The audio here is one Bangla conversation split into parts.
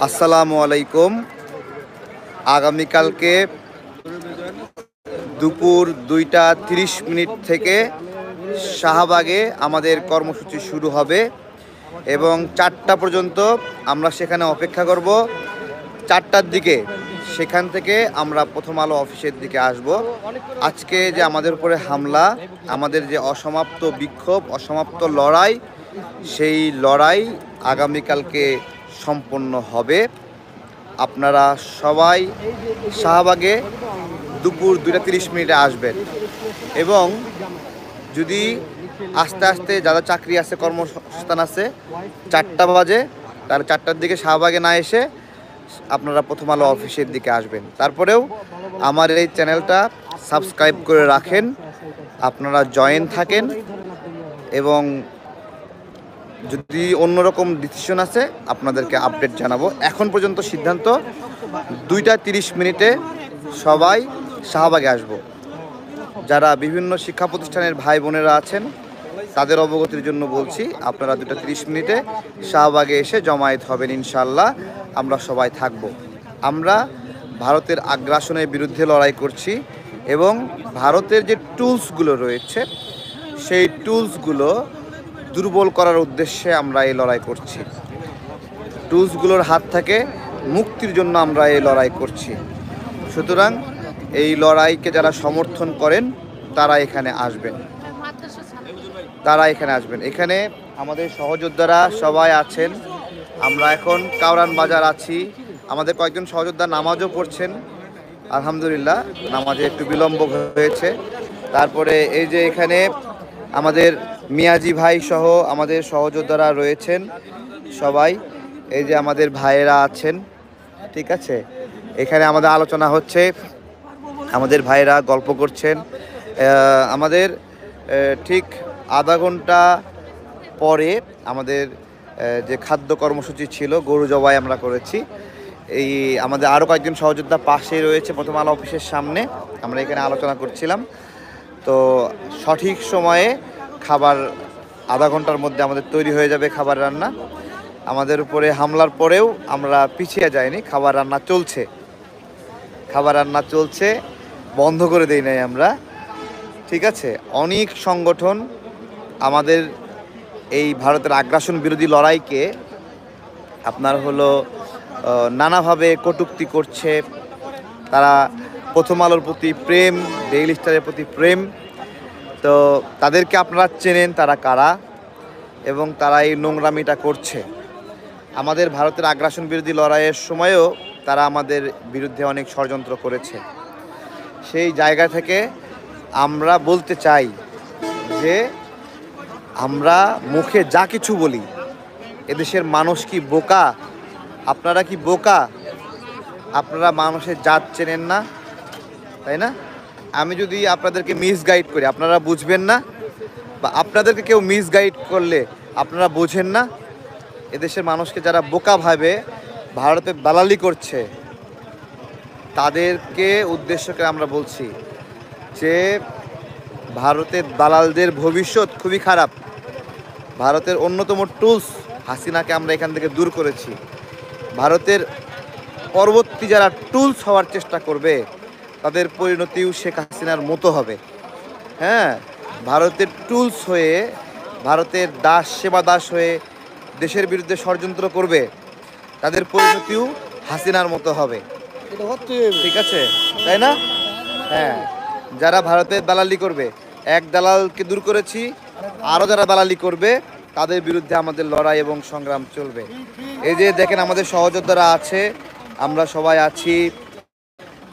আসসালামু আলাইকুম। আগামীকালকে দুপুর 2টা 30 মিনিট থেকে শাহবাগে আমাদের কর্মসূচি শুরু হবে এবং 4টা পর্যন্ত আমরা সেখানে অপেক্ষা করব। 4টার দিকে সেখান থেকে আমরা প্রথম আলো অফিসের দিকে আসব। আজকে যে আমাদের উপরে হামলা, আমাদের যে অসমাপ্ত বিক্ষোভ, অসমাপ্ত লড়াই, সেই লড়াই আগামীকালকে সম্পন্ন হবে। আপনারা সবাই শাহবাগে দুপুর 2টা 30 মিনিটে আসবেন এবং যদি আস্তে আস্তে যারা চাকরি আছে, কর্মসংস্থান আছে, 4টা বাজে, তাহলে 4টার দিকে শাহবাগে না এসে আপনারা প্রথম আলো অফিসের দিকে আসবেন। তারপরেও আমার এই চ্যানেলটা সাবস্ক্রাইব করে রাখেন, আপনারা জয়েন থাকেন এবং যদি অন্যরকম ডিসিশন আছে আপনাদেরকে আপডেট জানাবো। এখন পর্যন্ত সিদ্ধান্ত 2টা 30 মিনিটে সবাই শাহবাগে আসব। যারা বিভিন্ন শিক্ষা প্রতিষ্ঠানের ভাই বোনেরা আছেন তাদের অবগতির জন্য বলছি, আপনারা 2টা 30 মিনিটে শাহবাগে এসে জমায়েত হবেন। ইনশাল্লাহ আমরা সবাই থাকব। আমরা ভারতের আগ্রাসনের বিরুদ্ধে লড়াই করছি এবং ভারতের যে টুলসগুলো রয়েছে সেই টুলসগুলো দুর্বল করার উদ্দেশ্যে আমরা এই লড়াই করছি। টুলসগুলোর হাত থেকে মুক্তির জন্য আমরা এই লড়াই করছি। সুতরাং এই লড়াইকে যারা সমর্থন করেন তারা এখানে আসবেন, এখানে আমাদের সহযোদ্ধারা সবাই আছেন। আমরা এখন কাউরান বাজার আছি। আমাদের কয়েকজন সহযোদ্ধা নামাজও পড়ছেন, আলহামদুলিল্লাহ। নামাজে একটু বিলম্ব হয়েছে। তারপরে এই যে এখানে আমাদের মিয়াজি ভাই সহ আমাদের সহযোদ্ধারা রয়েছেন সবাই, এই যে আমাদের ভাইয়েরা আছেন, ঠিক আছে। এখানে আমাদের আলোচনা হচ্ছে, আমাদের ভাইয়েরা গল্প করছেন। আমাদের ঠিক আধা ঘন্টা পরে আমাদের যে খাদ্য কর্মসূচি ছিল, গরু জবাই আমরা করেছি। এই আমাদের আরও কয়েকজন সহযোদ্ধা পাশেই রয়েছে প্রথম আলো অফিসের সামনে, আমরা এখানে আলোচনা করছিলাম। তো সঠিক সময়ে খাবার আধা ঘন্টার মধ্যে আমাদের তৈরি হয়ে যাবে খাবার রান্না। আমাদের উপরে হামলার পরেও আমরা পিছিয়ে যাইনি, খাবার রান্না চলছে, বন্ধ করে দেই নাই আমরা, ঠিক আছে। অনেক সংগঠন আমাদের এই ভারতের আগ্রাসন বিরোধী লড়াইকে আপনার হলো নানাভাবে কটূক্তি করছে। তারা প্রথম আলোর প্রতি প্রেম, ডেইলি স্টারের প্রতি প্রেম, তো তাদেরকে আপনারা চেনেন তারা কারা এবং তারা এই নোংরামিটা করছে। আমাদের ভারতের আগ্রাসন বিরোধী লড়াইয়ের সময়ও তারা আমাদের বিরুদ্ধে অনেক ষড়যন্ত্র করেছে। সেই জায়গা থেকে আমরা বলতে চাই যে আমরা মুখে যা কিছু বলি, এদেশের মানুষ কি বোকা? আপনারা কি বোকা? আপনারা মানুষের জাত চেনেন না, তাই না? আমি যদি আপনাদেরকে মিসগাইড করি আপনারা বুঝবেন না, বা আপনাদেরকে কেউ মিসগাইড করলে আপনারা বোঝেন না। এদেশের মানুষকে যারা বোকা ভাবে ভারতে দালালি করছে তাদেরকে উদ্দেশ্য করে আমরা বলছি যে ভারতের দালালদের ভবিষ্যৎ খুবই খারাপ। ভারতের অন্যতম টুলস হাসিনাকে আমরা এখান থেকে দূর করেছি। ভারতের পরবর্তী যারা টুলস হওয়ার চেষ্টা করবে তাদের পরিণতিও শেখ হাসিনার মতো হবে। হ্যাঁ, ভারতের টুলস হয়ে, ভারতের দাস সেবা দাস হয়ে দেশের বিরুদ্ধে ষড়যন্ত্র করবে, তাদের পরিণতিও হাসিনার মতো হবে, ঠিক আছে, তাই না? হ্যাঁ, যারা ভারতের দালালি করবে, এক দালালকে দূর করেছি, আরও যারা দালালি করবে তাদের বিরুদ্ধে আমাদের লড়াই এবং সংগ্রাম চলবে। এই যে দেখেন আমাদের সহযোদ্ধারা আছে, আমরা সবাই আছি,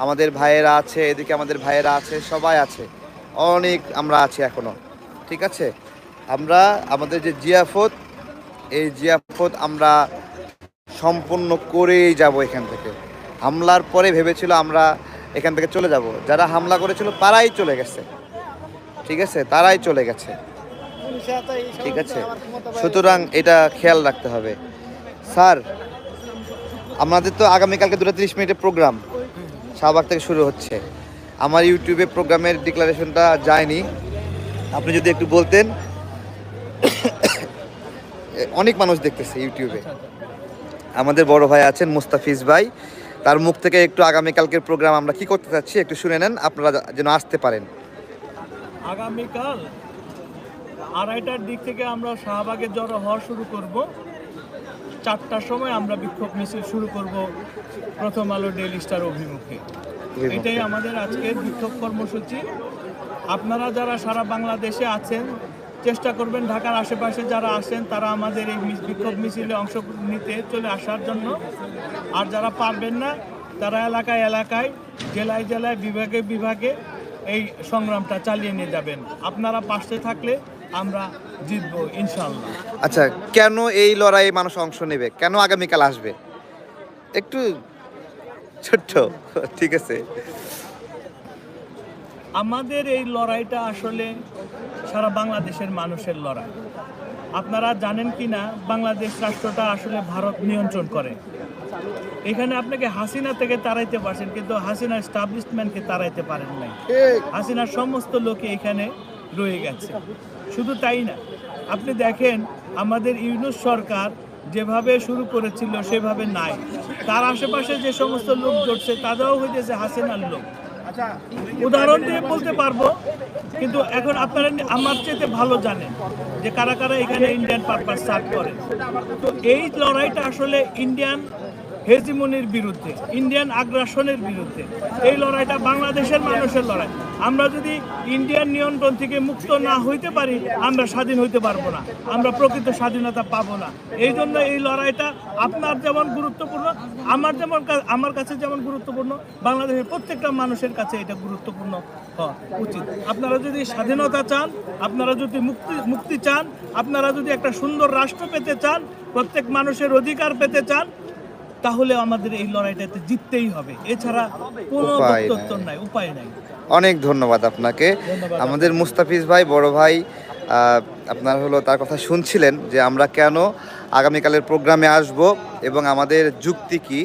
আমাদের ভাইয়েরা আছে, এদিকে আমাদের ভাইয়েরা আছে, সবাই আছে, অনেক আমরা আছি এখনো, ঠিক আছে। আমরা আমাদের যে জিয়াফত, এই জিয়াফত আমরা সম্পূর্ণ করেই যাব এখান থেকে। হামলার পরে ভেবেছিল আমরা এখান থেকে চলে যাব, যারা হামলা করেছিল তারাই চলে গেছে, ঠিক আছে, তারাই চলে গেছে, ঠিক আছে। সুতরাং এটা খেয়াল রাখতে হবে। স্যার, আমাদের তো আগামীকালকে 2টা 30 মিনিটের প্রোগ্রাম শাহবাগ থেকে শুরু হচ্ছে। আমার ইউটিউবে প্রোগ্রামের ডিক্লারেশনটা যায়নি, আপনি যদি একটু বলতেন। অনেক মানুষ দেখতেছে ইউটিউবে, আমাদের বড় ভাই আছেন মুস্তাফিজ ভাই, তার মুখ থেকে একটু আগামীকালকের প্রোগ্রাম আমরা কি করতে চাচ্ছি একটু শুনে নেন, আপনারা যেন আসতে পারেন। আগামীকাল 2:30টার দিক থেকে আমরা শাহবাগে জড়ো হওয়া শুরু করব। 4টার সময় আমরা বিক্ষোভ মিছিল শুরু করব প্রথম আলো ডেইলি স্টার অভিমুখে। এটাই আমাদের আজকের বিক্ষোভ কর্মসূচি। আপনারা যারা সারা বাংলাদেশে আছেন চেষ্টা করবেন ঢাকার আশেপাশে যারা আসেন তারা আমাদের এই বিক্ষোভ মিছিলে অংশ নিতে চলে আসার জন্য। আর যারা পারবেন না তারা এলাকায় এলাকায়, জেলায় জেলায়, বিভাগে বিভাগে এই সংগ্রামটা চালিয়ে নিয়ে যাবেন। আপনারা পাশে থাকলে আমরা জিতবো ইনশাল্লাহ। আচ্ছা, কেন এই লড়াইয়ে মানুষ অংশ নেবে, কেন আগামীকাল আসবে একটু ছোট্ট, ঠিক আছে? আমাদের এই লড়াইটা আসলে সারা বাংলাদেশের মানুষের লড়াই। আপনারা জানেন কি না, বাংলাদেশ রাষ্ট্রটা আসলে ভারত নিয়ন্ত্রণ করে। এখানে আপনাকে হাসিনা থেকে তাড়াইতে পারছেন, কিন্তু হাসিনা এস্টাবলিশমেন্টকে তাড়াইতে পারেন নাই। হাসিনার সমস্ত লোকে এখানে রয়ে গেছে। শুধু তাই না, আপনি দেখেন আমাদের ইউনূস সরকার যেভাবে শুরু করেছিল সেভাবে নাই। তার আশেপাশে যে সমস্ত লোক জড়ছে তারাও হইতেছে হাসিনার লোক। উদাহরণ দিয়ে বলতে পারবো, কিন্তু এখন আপনারা আমার চেয়ে ভালো জানেন যে কারা কারা এখানে ইন্ডিয়ান পারপাস সার্ভ করে। তো এই লড়াইটা আসলে ইন্ডিয়ান হেজিমনির বিরুদ্ধে, ইন্ডিয়ান আগ্রাসনের বিরুদ্ধে। এই লড়াইটা বাংলাদেশের মানুষের লড়াই। আমরা যদি ইন্ডিয়ান নিয়ন্ত্রণ থেকে মুক্ত না হইতে পারি আমরা স্বাধীন হইতে পারবো না, আমরা প্রকৃত স্বাধীনতা পাবো না। এই জন্য এই লড়াইটা আপনার যেমন গুরুত্বপূর্ণ, আমার কাছে যেমন গুরুত্বপূর্ণ, বাংলাদেশের প্রত্যেকটা মানুষের কাছে এটা গুরুত্বপূর্ণ হওয়া উচিত। আপনারা যদি স্বাধীনতা চান, আপনারা যদি মুক্তি চান, আপনারা যদি একটা সুন্দর রাষ্ট্র পেতে চান, প্রত্যেক মানুষের অধিকার পেতে চান, তাহলে আমাদের এই লড়াইটাতে জিততেই হবে। এছাড়া কোনো উত্তর নাই, উপায় নাই। অনেক ধন্যবাদ আপনাকে। আমাদের মুস্তাফিজ ভাই, বড় ভাই, আপনার হলো তার কথা শুনছিলেন যে আমরা কেন আগামীকালের প্রোগ্রামে আসব এবং আমাদের যুক্তি কি,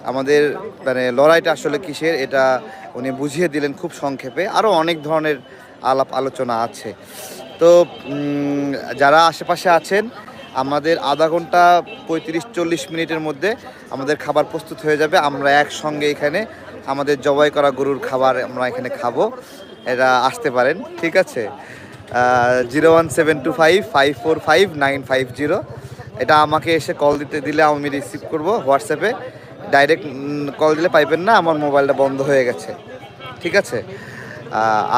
আমাদের মানে লড়াইটা আসলে কিসের, এটা উনি বুঝিয়ে দিলেন খুব সংক্ষেপে। আরও অনেক ধরনের আলাপ আলোচনা আছে। তো যারা আশেপাশে আছেন, আমাদের আধা ঘন্টা 35-40 মিনিটের মধ্যে আমাদের খাবার প্রস্তুত হয়ে যাবে। আমরা একসঙ্গে এখানে আমাদের জবাই করা গরুর খাবার আমরা এখানে খাবো। এরা আসতে পারেন, ঠিক আছে? 01725545950, এটা আমাকে এসে কল দিলে আমি রিসিভ করব হোয়াটসঅ্যাপে। ডাইরেক্ট কল দিলে পাইবেন না, আমার মোবাইলটা বন্ধ হয়ে গেছে, ঠিক আছে?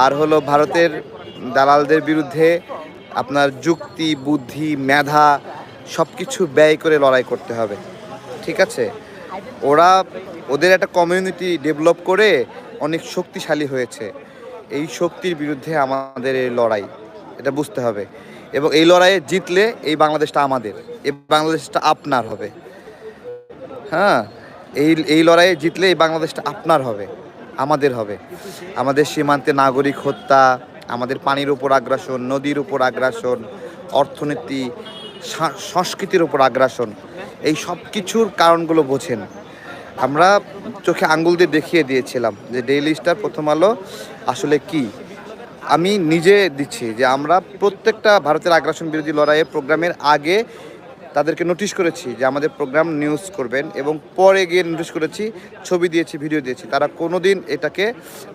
আর হলো ভারতের দালালদের বিরুদ্ধে আপনার যুক্তি, বুদ্ধি, মেধা সব কিছু ব্যয় করে লড়াই করতে হবে, ঠিক আছে? ওদের একটা কমিউনিটি ডেভেলপ করে অনেক শক্তিশালী হয়েছে। এই শক্তির বিরুদ্ধে আমাদের এই লড়াই, এটা বুঝতে হবে। এবং এই লড়াইয়ে জিতলে এই বাংলাদেশটা আমাদের, এই বাংলাদেশটা আপনার হবে। হ্যাঁ, এই লড়াইয়ে জিতলে এই বাংলাদেশটা আপনার হবে, আমাদের হবে। আমাদের সীমান্তে নাগরিক হত্যা, আমাদের পানির উপর আগ্রাসন, নদীর উপর আগ্রাসন, অর্থনীতি, সংস্কৃতির উপর আগ্রাসন, এই সব কিছুর কারণগুলো বোঝেন। আমরা চোখে আঙ্গুল দিয়ে দেখিয়ে দিয়েছিলাম যে ডেইলি স্টার, প্রথম আলো আসলে কি। আমি নিজে দিচ্ছি যে আমরা প্রত্যেকটা ভারতের আগ্রাসন বিরোধী লড়াইয়ের প্রোগ্রামের আগে তাদেরকে নোটিশ করেছি যে আমাদের প্রোগ্রাম নিউজ করবেন, এবং পরে গিয়ে নোটিশ করেছি, ছবি দিয়েছি, ভিডিও দিয়েছি। তারা কোনো দিন এটাকে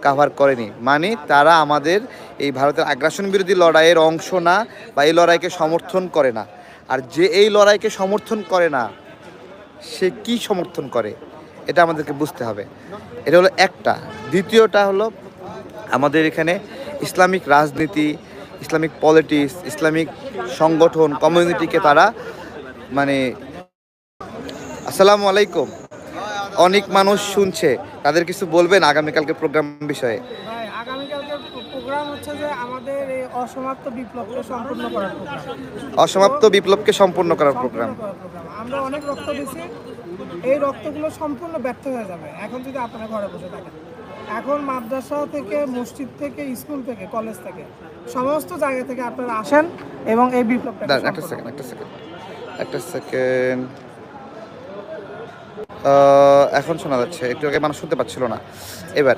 কাভার করেনি, মানে তারা আমাদের এই ভারতের আগ্রাসন বিরোধী লড়াইয়ের অংশ না, বা এই লড়াইকে সমর্থন করে না। আর যে এই লড়াইকে সমর্থন করে না, সে কি সমর্থন করে এটা আমাদেরকে বুঝতে হবে। এটা হলো একটা। দ্বিতীয়টা হলো আমাদের এখানে ইসলামিক রাজনীতি, ইসলামিক পলিটিক্স, ইসলামিক সংগঠন, কমিউনিটিকে তারা মানে, আসসালামু আলাইকুম, অনেক মানুষ শুনছে, তাদের কিছু বলবেন আগামীকালকে প্রোগ্রাম বিষয়ে? আগামীকালকে প্রোগ্রাম হচ্ছে যে আমাদের এই অসমাপ্ত বিপ্লবকে সম্পূর্ণ করার প্রোগ্রাম। অসমাপ্ত বিপ্লবকে সম্পূর্ণ করার প্রোগ্রাম। আমরা অনেক রক্ত দিচ্ছি, এই রক্তগুলো সম্পূর্ণ ব্যর্থ হয়ে যাবে এখন যদি আপনারা ঘরে বসে থাকেন। এখন মাদ্রাসা থেকে, মসজিদ থেকে, স্কুল থেকে, কলেজ থেকে, সমস্ত জায়গা থেকে আপনারা আসেন এবং এই বিপ্লবটা। একটা সেকেন্ড, এখন শোনা যাচ্ছে, একটু আগে মানুষ শুনতে পাচ্ছিল না। এবার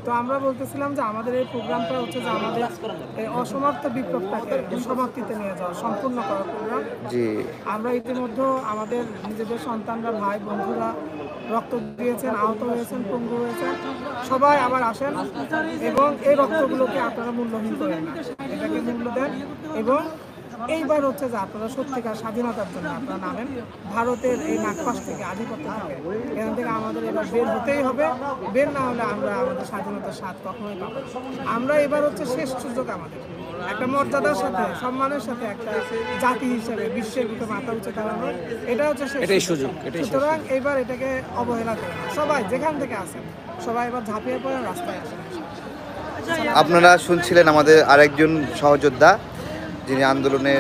তো আমরা বলতেছিলাম যে আমাদের এই প্রোগ্রামটা হচ্ছে যে আমাদের এই অসমাপ্ত বিপ্লবটাকে সমাপ্তিতে নিয়ে যাওয়া, সম্পূর্ণ করার প্রোগ্রাম। জি আমরা ইতিমধ্যে আমাদের নিজেদের সন্তানরা, ভাই বন্ধুরা রক্ত দিয়েছেন, আহত হয়েছেন, পঙ্গু হয়েছেন, সবাই আবার আসেন এবং এই রক্তগুলোকে আপনারা মূল্যহীন করেন না, এটাকে মূল্য দেন। এবং এইবার হচ্ছে যে আপনারা সত্যিকার স্বাধীনতার জন্য আপনারা নামেন, ভারতের এই নাগপাশ থেকে, আধিপত্য থেকে, এখান থেকে আমাদের এবার বের হতেই হবে। বের না হলে আমরা আমাদের স্বাধীনতার স্বাদ কখনোই পাবো না। আমরা এবার হচ্ছে শেষ সুযোগ আমাদের একটা মর্যাদার সাথে, সম্মানের সাথে একটা জাতি হিসেবে বিশ্বের বুকে মাথা উঁচু দাঁড়ানোর, এটা হচ্ছে শেষ সুযোগ। সুতরাং এবার এটাকে অবহেলা করে না, সবাই যেখান থেকে আসেন সবাই এবার ঝাঁপিয়ে পড়ে রাস্তায় আসেন। আপনারা শুনছিলেন আমাদের আরেকজন সহযোদ্ধা যিনি আন্দোলনে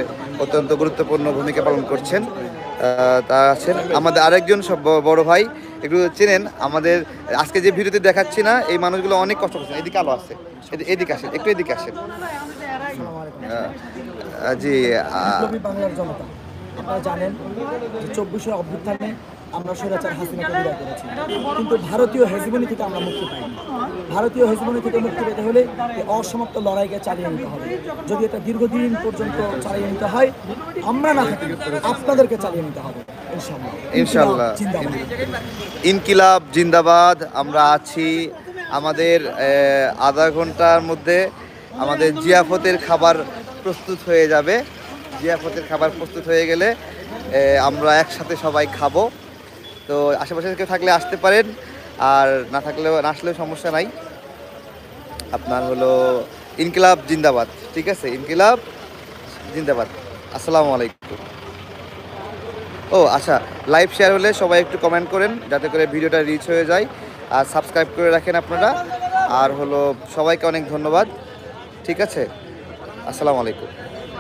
অত্যন্ত গুরুত্বপূর্ণ ভূমিকা পালন করছেন, তারা আছেন আমাদের আরেকজন বড় ভাই। একটু চেনেন আমাদের আজকে যে ভিডিওতে দেখাচ্ছি না, এই মানুষগুলো অনেক কষ্ট করছেন। এদিকে আলো আছে, এদিকে আসেন, একটু এদিকে আসেন। জি বিপ্লবী বাংলার জনতা, আপনারা জানেন যে 24শে অভ্যুত্থানে আমরা স্বৈরাচার হাসিনাকে বিদায় করেছি, কিন্তু ভারতীয় হেজিমনি থেকে আমরা মুক্তি পাইনি। ভারতীয় হেজিমনি থেকে মুক্তি পেতে হলে এই অসমাপ্ত লড়াইকে চালিয়ে নিতে হবে। যদি এটা দীর্ঘদিন পর্যন্ত চালিয়ে নিতে হয়, আমরা না থাকি, আপনাদেরকে চালিয়ে নিতে হবে ইনশাআল্লাহ। ইনশাআল্লাহ। জিন্দাবাদ। ইনকিলাব জিন্দাবাদ। আমরা আছি, আমাদের আধা ঘন্টার মধ্যে আমাদের জিয়াফতের খাবার প্রস্তুত হয়ে যাবে। জিয়াফতের খাবার প্রস্তুত হয়ে গেলে আমরা একসাথে সবাই খাবো। তো আশেপাশে কেউ থাকলে আসতে পারেন, আর না থাকলেও না আসলেও সমস্যা নাই। আপনার হলো ইনকিলাব জিন্দাবাদ, ঠিক আছে? ইনকিলাব জিন্দাবাদ। আসসালামু আলাইকুম। ও আচ্ছা, লাইভ শেয়ার হলে সবাই একটু কমেন্ট করেন যাতে করে ভিডিওটা রিচ হয়ে যায়, আর সাবস্ক্রাইব করে রাখেন আপনারা। আর হলো সবাইকে অনেক ধন্যবাদ, ঠিক আছে? আসসালামু আলাইকুম।